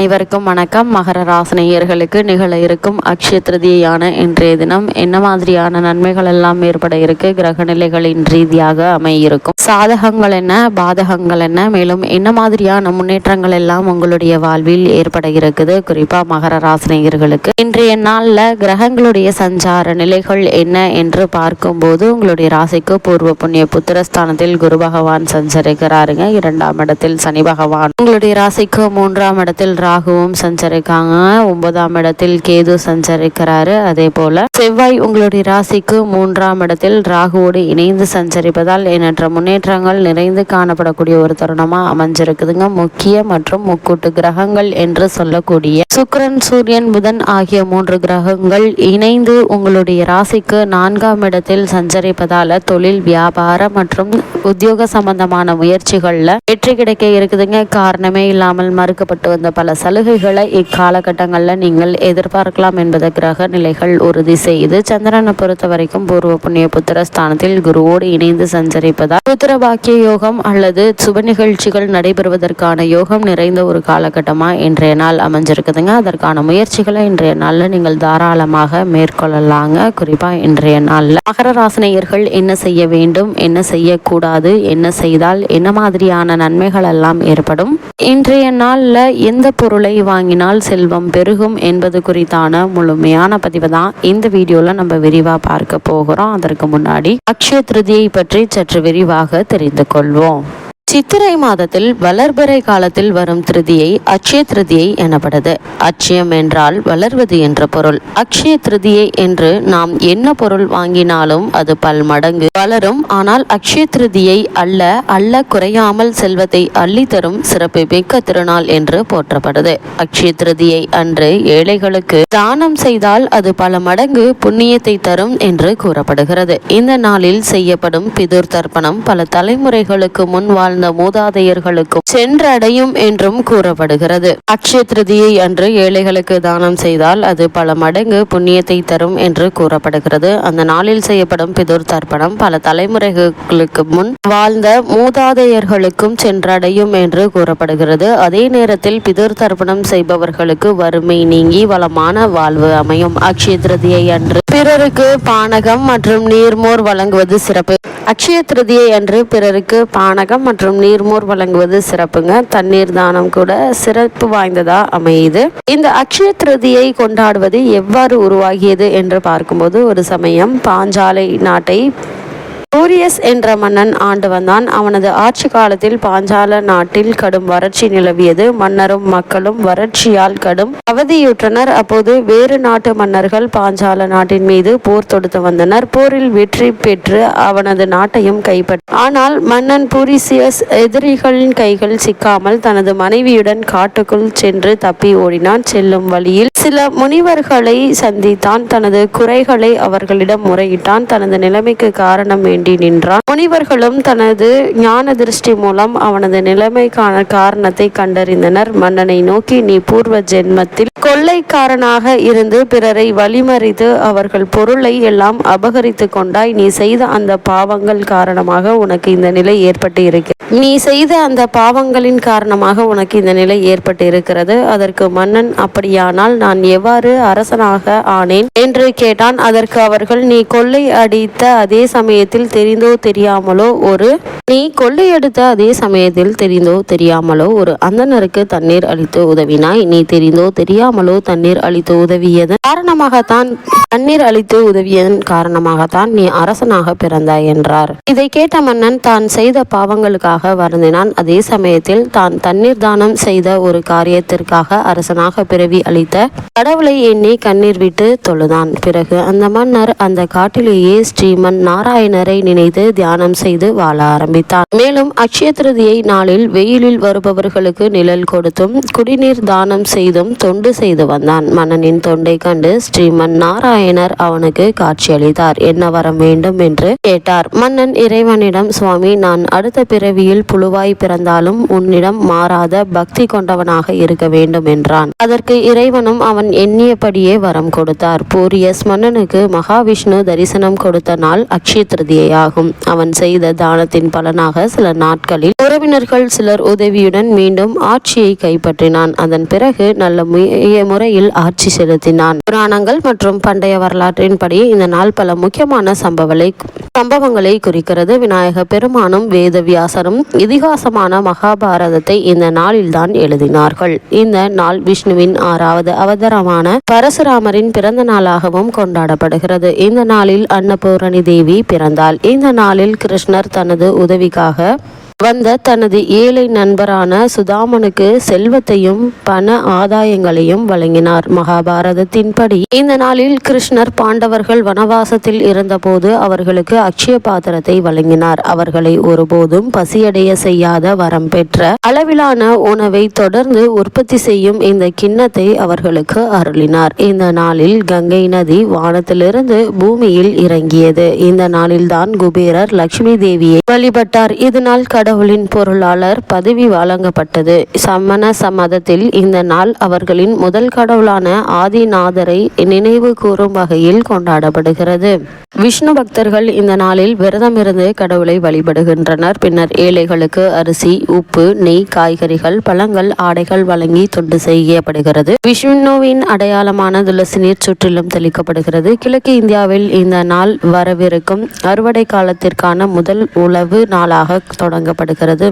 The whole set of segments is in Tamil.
அனைவருக்கும் வணக்கம். மகர ராசினியர்களுக்கு நிகழ இருக்கும் அக்ஷய திருதியான இன்றைய தினம் என்ன மாதிரியான நன்மைகள் எல்லாம் ஏற்பட இருக்கு, கிரக நிலைகளின் ரீதியாக அமையிருக்கும், சாதகங்கள் என்ன, பாதகங்கள் என்ன, மேலும் என்ன மாதிரியான முன்னேற்றங்கள் எல்லாம் உங்களுடைய வாழ்வில் ஏற்பட இருக்குது. குறிப்பா மகர ராசினியர்களுக்கு இன்றைய நாள்ல கிரகங்களுடைய சஞ்சார நிலைகள் என்ன என்று பார்க்கும்போது உங்களுடைய ராசிக்கு பூர்வ புண்ணிய புத்திரஸ்தானத்தில் குரு பகவான் சஞ்சரிக்கிறாருங்க. 2ஆம் இடத்தில் சனி பகவான், உங்களுடைய ராசிக்கு 3ஆம் இடத்தில் ராகுவும் சஞ்சரிக்காங்க. 9ஆம் இடத்தில் கேது சஞ்சரிக்கிறாரு. அதே போல செவ்வாய் உங்களுடைய ராசிக்கு 3ஆம் இடத்தில் ராகுவோடு இணைந்து சஞ்சரிப்பதால் எண்ணற்ற முன்னேற்றங்கள் நிறைந்து காணப்படக்கூடிய ஒரு தருணமா அமைஞ்சிருக்குதுங்க. முக்கிய மற்றும் முக்கூட்டு கிரகங்கள் என்று சொல்லக்கூடிய சுக்கிரன், சூரியன், புதன் ஆகிய 3 கிரகங்கள் இணைந்து உங்களுடைய ராசிக்கு 4ஆம் இடத்தில் சஞ்சரிப்பதால தொழில், வியாபாரம் மற்றும் உத்தியோக சம்பந்தமான முயற்சிகள்ல வெற்றி கிடைக்க இருக்குதுங்க. காரணமே இல்லாமல் மறுக்கப்பட்டு வந்த பல சலுகைகளை இக்காலகட்டங்களில் நீங்கள் எதிர்பார்க்கலாம் என்பதை கிரக நிலைகள் உறுதி செய்து, சந்திரனை பொறுத்த வரைக்கும் பூர்வ புண்ணிய புத்திரஸ்தானத்தில் குருவோடு இணைந்து சஞ்சரிப்பதால் புத்திர பாக்கிய யோகம் அல்லது சுப நிகழ்ச்சிகள் நடைபெறுவதற்கான யோகம் நிறைந்த ஒரு காலகட்டமா இன்றைய நாள் அமைஞ்சிருக்குதுங்க. அதற்கான முயற்சிகளை இன்றைய நாள்ல நீங்கள் தாராளமாக மேற்கொள்ளலாங்க. குறிப்பா இன்றைய நாள்ல மகர ராசினியர்கள் என்ன செய்ய வேண்டும், என்ன செய்யக்கூடாது, என்ன செய்தால் என்ன மாதிரியான நன்மைகள் எல்லாம் ஏற்படும், இன்றைய நாள்ல எந்த பொருளை வாங்கினால் செல்வம் பெருகும் என்பது குறித்தான முழுமையான பதிவு தான் இந்த வீடியோல நம்ம விரிவா பார்க்க போகிறோம். அதற்கு முன்னாடி அக்ஷய திருதியை பற்றி சற்று விரிவாக தெரிந்து கொள்வோம். சித்திரை மாதத்தில் வளர்பிறை காலத்தில் வரும் திருதியை அட்சய திருதியை எனப்படுது. அட்சயம் என்றால் வளர்வது என்ற பொருள். அக்ஷய திருதியை என்று நாம் என்ன பொருள் வாங்கினாலும் அது பல்மடங்கு வளரும். ஆனால் அக்ஷய திருதியை அல்ல குறையாமல் செல்வத்தை அள்ளி தரும் சிறப்பு மிக்க திருநாள் என்று போற்றப்படுது. அக்ஷய திருதியை அன்று ஏழைகளுக்கு தானம் செய்தால் அது பல மடங்கு புண்ணியத்தை தரும் என்று கூறப்படுகிறது. இந்த நாளில் செய்யப்படும் பிதுர் தர்ப்பணம் பல தலைமுறைகளுக்கு முன் வாழ்ந்த மூதாதையர்களுக்கும் சென்றடையும் என்றும் கூறப்படுகிறது. அக்ஷய திருதியை அன்று ஏழைகளுக்கு தானம் செய்தால் அது பல மடங்கு புண்ணியத்தை தரும் என்று கூறப்படுகிறது. அந்த நாளில் செய்யப்படும் பிதுர் தர்ப்பணம் பல தலைமுறைகளுக்கு முன் வாழ்ந்த மூதாதையர்களுக்கும் சென்றடையும் என்று கூறப்படுகிறது. அதே நேரத்தில் பிதுர் தர்ப்பணம் செய்பவர்களுக்கு வறுமை நீங்கி வளமான வாழ்வு அமையும். அக்ஷய திருதியை அன்று பிறருக்கு பானகம் மற்றும் நீர்மோர் வழங்குவது சிறப்பு. அக்ஷய திருதியை அன்று பிறருக்கு பானகம் மற்றும் நீர்மோர் வழங்குவது சிறப்புங்க. தண்ணீர் தானம் கூட சிறப்பு வாய்ந்ததா அமையுது. இந்த அக்ஷய திருதியை கொண்டாடுவது எவ்வாறு உருவாகியது என்று பார்க்கும்போது, ஒரு சமயம் பாஞ்சாலை நாட்டை சூரியஸ் என்ற மன்னன் ஆண்டு வந்தான். அவனது ஆட்சி காலத்தில் பாஞ்சால நாட்டில் கடும் வறட்சி நிலவியது. மன்னரும் மக்களும் வறட்சியால் கடும் அவதியுற்றனர். அப்போது வேறு நாட்டு மன்னர்கள் பாஞ்சால நாட்டின் மீது போர் தொடுத்து வந்தனர். போரில் வெற்றி பெற்று அவனது நாட்டையும் கைப்பற்ற, ஆனால் மன்னன் பூரிசியஸ் எதிரிகளின் கைகள் சிக்காமல் தனது மனைவியுடன் காட்டுக்குள் சென்று தப்பி ஓடினான். செல்லும் வழியில் சில முனிவர்களை சந்தித்தான். தனது குறைகளை அவர்களிடம் முறையிட்டான். தனது நிலைமைக்கு காரணம் வேண்டி நின்றான். முனிவர்களும் தனது ஞான திருஷ்டி மூலம் அவனது நிலைமைக்கான காரணத்தை கண்டறிந்தனர். மன்னனை நோக்கி, நீ பூர்வ ஜென்மத்தில் கொள்ளைக்காரனாக இருந்து பிறரை வழிமறித்து அவர்கள் பொருளை எல்லாம் அபகரித்து கொண்டாய். நீ செய்த அந்த பாவங்கள் காரணமாக உனக்கு இந்த நிலை ஏற்பட்டு இருக்கிறது. நீ செய்த அந்த பாவங்களின் காரணமாக உனக்கு இந்த நிலை ஏற்பட்டு இருக்கிறது. அதற்கு மன்னன், அப்படியானால் நான் எவ்வாறு அரசனாக ஆனேன் என்று கேட்டான். அதற்கு அவர்கள், நீ கொள்ளை அடித்த அதே சமயத்தில் தெரிந்தோ தெரியாமலோ ஒரு அந்தணருக்கு தண்ணீர் அளித்து உதவினாய். நீ தெரிந்தோ தெரியாமலோ தண்ணீர் அளித்து உதவியதன் காரணமாகத்தான் நீ அரசனாக பிறந்தாய் என்றார். இதை கேட்ட மன்னன் தான் செய்த பாவங்களுக்காக வருந்தினான். அதே சமயத்தில் தான் தண்ணீர் தானம் செய்த ஒரு காரியத்திற்காக அரசனாக பிறவி அளித்த கடவுளை எண்ணி கண்ணீர் விட்டு தொழுதான். பிறகு அந்த மன்னர் அந்த காட்டிலேயே ஸ்ரீமன் நாராயணரை நினைத்து தியானம் செய்து வாழ ஆரம்பித்தார். மேலும் அக்ஷய திருதியை நாளில் வெயிலில் வருபவர்களுக்கு நிழல் கொடுத்தும் குடிநீர் தானம் செய்தும் தொண்டு செய்து வந்தான். மன்னனின் தொண்டை கண்டு ஸ்ரீமன் நாராயணர் அவனுக்கு காட்சியளித்தார். என்ன வரம் வேண்டும் என்று கேட்டார். மன்னன் இறைவனிடம், சுவாமி, நான் அடுத்த பிறவியில் புழுவாய் பிறந்தாலும் உன்னிடம் மாறாத பக்தி கொண்டவனாக இருக்க வேண்டும் என்றான். அதற்கு இறைவனும் அவன் எண்ணியபடியே வரம் கொடுத்தார். பூரியஸ் மன்னனுக்கு மகாவிஷ்ணு தரிசனம் கொடுத்த நாள் அக்ஷய திருதியை எண்ணிக்கையாகும். அவன் செய்த தானத்தின் பலனாக சில நாட்களில் உறவினர்கள் சிலர் உதவியுடன் மீண்டும் ஆட்சியை கைப்பற்றினான். அதன் பிறகு நல்ல முறையில் ஆட்சி செலுத்தினான். புராணங்கள் மற்றும் பண்டைய வரலாற்றின்படி இந்த நாள் பல முக்கியமான சம்பவங்களை குறிக்கிறது. விநாயக பெருமானும் வேதவியாசரும் இதிகாசமான மகாபாரதத்தை இந்த நாளில்தான் எழுதினார்கள். இந்த நாள் விஷ்ணுவின் 6வது அவதாரமான பரசுராமரின் பிறந்த நாளாகவும் கொண்டாடப்படுகிறது. இந்த நாளில் அன்னபூரணி தேவி பிறந்தாள். இந்த நாளில் கிருஷ்ணர் தனது உதவிக்காக வந்த தனது ஏழை நண்பரான சுதாமனுக்கு செல்வத்தையும் பண ஆதாயங்களையும் வழங்கினார். மகாபாரதத்தின்படி இந்த நாளில் கிருஷ்ணர் பாண்டவர்கள் வனவாசத்தில் இருந்தபோது அவர்களுக்கு அக்ஷய பாத்திரத்தை வழங்கினார். அவர்களை ஒருபோதும் பசியடைய செய்யாத வரம் பெற்ற அளவிலான உணவை தொடர்ந்து உற்பத்தி செய்யும் இந்த கிண்ணத்தை அவர்களுக்கு அருளினார். இந்த நாளில் கங்கை நதி வானத்திலிருந்து பூமியில் இறங்கியது. இந்த நாளில்தான் குபேரர் லட்சுமி தேவியை வழிபட்டார். இதனால் கடவுளின் பொருளாளர் பதவி வழங்கப்பட்டது. சமண மதத்தில் இந்த நாள் அவர்களின் முதல் கடவுளான ஆதிநாதரை நினைவு கூறும் வகையில் கொண்டாடப்படுகிறது. விஷ்ணு பக்தர்கள் இந்த நாளில் விரதமிருந்து கடவுளை வழிபடுகின்றனர். பின்னர் ஏழைகளுக்கு அரிசி, உப்பு, நெய், காய்கறிகள், பழங்கள், ஆடைகள் வழங்கி தொண்டு செய்யப்படுகிறது. விஷ்ணுவின் அடையாளமான துளசி நீர் சுற்றிலும் தெளிக்கப்படுகிறது. கிழக்கு இந்தியாவில் இந்த நாள் வரவிருக்கும் அறுவடை காலத்திற்கான முதல் உழவு நாளாக தொடங்கப்படுகிறது.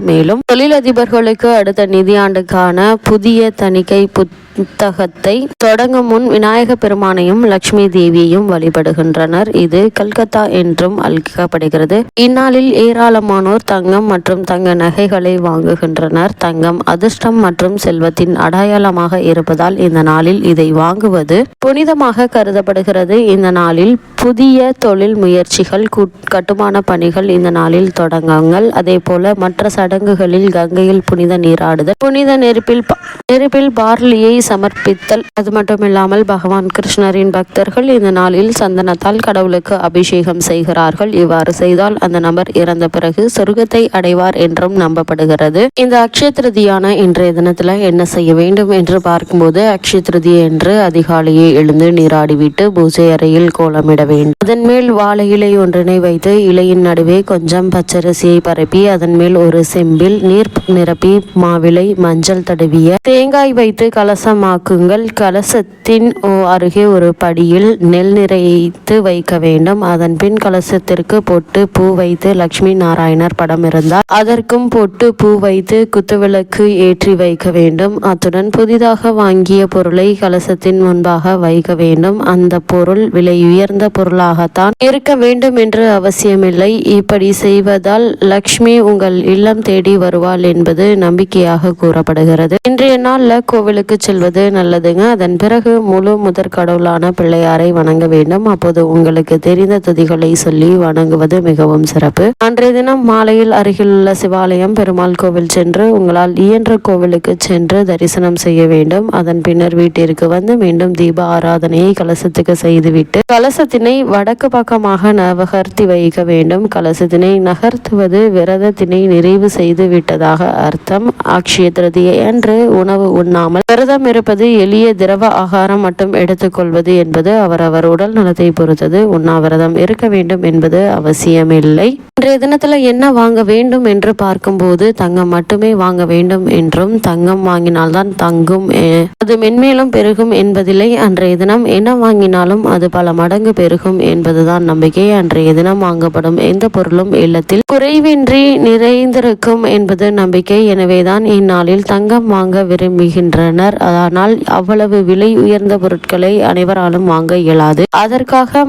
மேலும் தொழிலதிபர்களுக்கு அடுத்த நிதியாண்டுக்கான புதிய தணிக்கை புத்தகத்தை தொடங்கும் முன் விநாயக பெருமானையும் லட்சுமி தேவியையும் வழிபடுகின்றனர். இது கல்கத்தா என்றும் அழைக்கப்படுகிறது. இந்நாளில் ஏராளமானோர் தங்கம் மற்றும் தங்க நகைகளை வாங்குகின்றனர். தங்கம் அதிர்ஷ்டம் மற்றும் செல்வத்தின் அடையாளமாக இருப்பதால் இந்த நாளில் இதை வாங்குவது புனிதமாக கருதப்படுகிறது. இந்த நாளில் புதிய தொழில் முயற்சிகள், கட்டுமான பணிகள் இந்த நாளில் தொடங்குங்கள். அதே போல மற்ற சடங்குகளில் கங்கையில் புனித நீராடுதல், புனித நெருப்பில் பார்லியை சமர்ப்பித்தல், அது மட்டுமில்லாமல் பகவான் கிருஷ்ணரின் பக்தர்கள் இந்த நாளில் சந்தனத்தால் கடவுளுக்கு அபிஷேகம் செய்கிறார்கள். இவ்வாறு செய்தால் அந்த நபர் இறந்த பிறகு சொர்க்கத்தை அடைவார் என்றும் நம்பப்படுகிறது. இந்த அக்ஷய திருதியான இன்றைய தினத்துல என்ன செய்ய வேண்டும் என்று பார்க்கும்போது, அக்ஷய திருதியை என்று அதிகாலையே எழுந்து நீராடிவிட்டு பூஜை அறையில் கோலமிட வேண்டும். அதன் மேல் வாழை இலை ஒன்றினை வைத்து இலையின் நடுவே கொஞ்சம் பச்சரிசியை பரப்பி அதன் மேல் ஒரு செம்பில் நீர் நிரப்பி மாவிலை மஞ்சள் தடவிய தேங்காய் வைத்து கலசமாக்குங்கள். கலசத்தின் அருகே ஒரு படியில் நெல் நிறைத்து வைக்க வேண்டும். அதன் பின் கலசத்திற்கு பொட்டு பூ வைத்து லட்சுமி நாராயணர் படம் இருந்தால் அதற்கும் பொட்டு பூ வைத்து குத்துவிளக்கு ஏற்றி வைக்க வேண்டும். அத்துடன் புதிதாக வாங்கிய பொருளை கலசத்தின் முன்பாக வைக்க வேண்டும். அந்த பொருள் விலை உயர்ந்த பொருளாகத்தான் இருக்க வேண்டும் என்று அவசியமில்லை. இப்படி செய்வதால் லக்ஷ்மி உங்கள் இல்லம் தேடி வருவாள் என்பது நம்பிக்கையாக கூறப்படுகிறது. இன்றைய நாள்ல கோவிலுக்கு செல்வது நல்லதுங்க. அதன் பிறகு முழு முதற் கடவுளான பிள்ளையாரை வணங்க வேண்டும். அப்போது உங்களுக்கு தெரிந்த துதிகளை சொல்லி வணங்குவது மிகவும் சிறப்பு. அன்றைய தினம் மாலையில் அருகிலுள்ள சிவாலயம், பெருமாள் கோவில் சென்று உங்களால் இயன்ற கோவிலுக்கு சென்று தரிசனம் செய்ய வேண்டும். அதன் பின்னர் வீட்டிற்கு வந்து மீண்டும் தீப ஆராதனையை கலசத்துக்கு செய்துவிட்டு கலசத்தினை வடக்கு பக்கமாக நகர்த்தி வைக்க வேண்டும். கலசத்தினை நகர்த்துவது விரதத்தினை நிறைவு செய்து விட்டதாக அர்த்தம். அக்ஷய திருதியை அன்று உணவு உண்ணாமல் விரதம் இருப்பது, எளிய திரவ ஆகாரம் மட்டும் எடுத்துக்கொள்வது என்பது அவரவர் உடல் நலத்தை பொறுத்தது. உண்ணாவிரதம் இருக்க வேண்டும் என்பது அவசியமில்லை. இன்றைய தினத்துல என்ன வாங்க வேண்டும் என்று பார்க்கும்போது தங்கம் மட்டுமே வாங்க வேண்டும் என்றும், தங்கம் வாங்கினால்தான் தங்கும் அது மென்மேலும் பெருகும் என்பதில்லை. அன்றைய தினம் என்ன வாங்கினாலும் அது பல மடங்கு பெருகும் என்பதுதான் நம்பிக்கை. அன்றைய தினம் வாங்கப்படும் எந்த பொருளும் இல்லத்தில் குறைவின்றி நிறைந்திருக்கும் என்பது நம்பிக்கை. எனவேதான் இந்நாளில் தங்கம் வாங்க விரும்புகின்றனர். ஆனால் அவ்வளவு விலை உயர்ந்த பொருட்களை அனைவராலும் வாங்க இயலாது. அதற்காக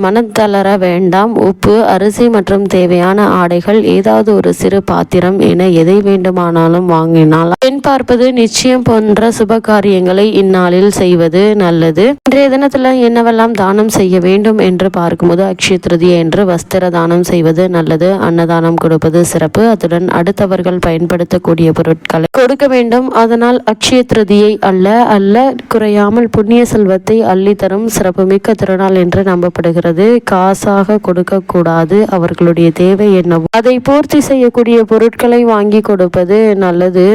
மனம் தளர வேண்டாம். உப்பு, அரிசி மற்றும் தேவையான ஆடைகள், ஏதாவது ஒரு சிறு பாத்திரம் என எதை வேண்டுமானாலும் வாங்கினால் பெண் பார்ப்பது நிச்சயம் போன்ற சுப காரியங்களை இந்நாளில் செய்வது நல்லது. இன்றைய தினத்துல என்னவெல்லாம் தானம் செய்ய வேண்டும் என்று பார்க்கும்போது, அக்ஷய திருதியை என்று வஸ்திர தானம் செய்வது நல்லது. அன்னதானம் கொடுப்பது சிறப்பு. அத்துடன் அடுத்தவர்கள் பயன்படுத்தக்கூடிய பொருட்களை கொடுக்க வேண்டும். அதனால் அக்ஷய திருதியை அல்ல குறையாமல் புண்ணிய செல்வத்தை அள்ளி தரும் சிறப்புமிக்க திருநாள் என்று நம்பப்படுகிறது. காசாக கொடுக்க கூடாது. அவர்களுடைய தேவை என்னவோ அதை பூர்த்தி செய்யக்கூடிய பொருட்களை வாங்கி கொடுப்பது நல்லது.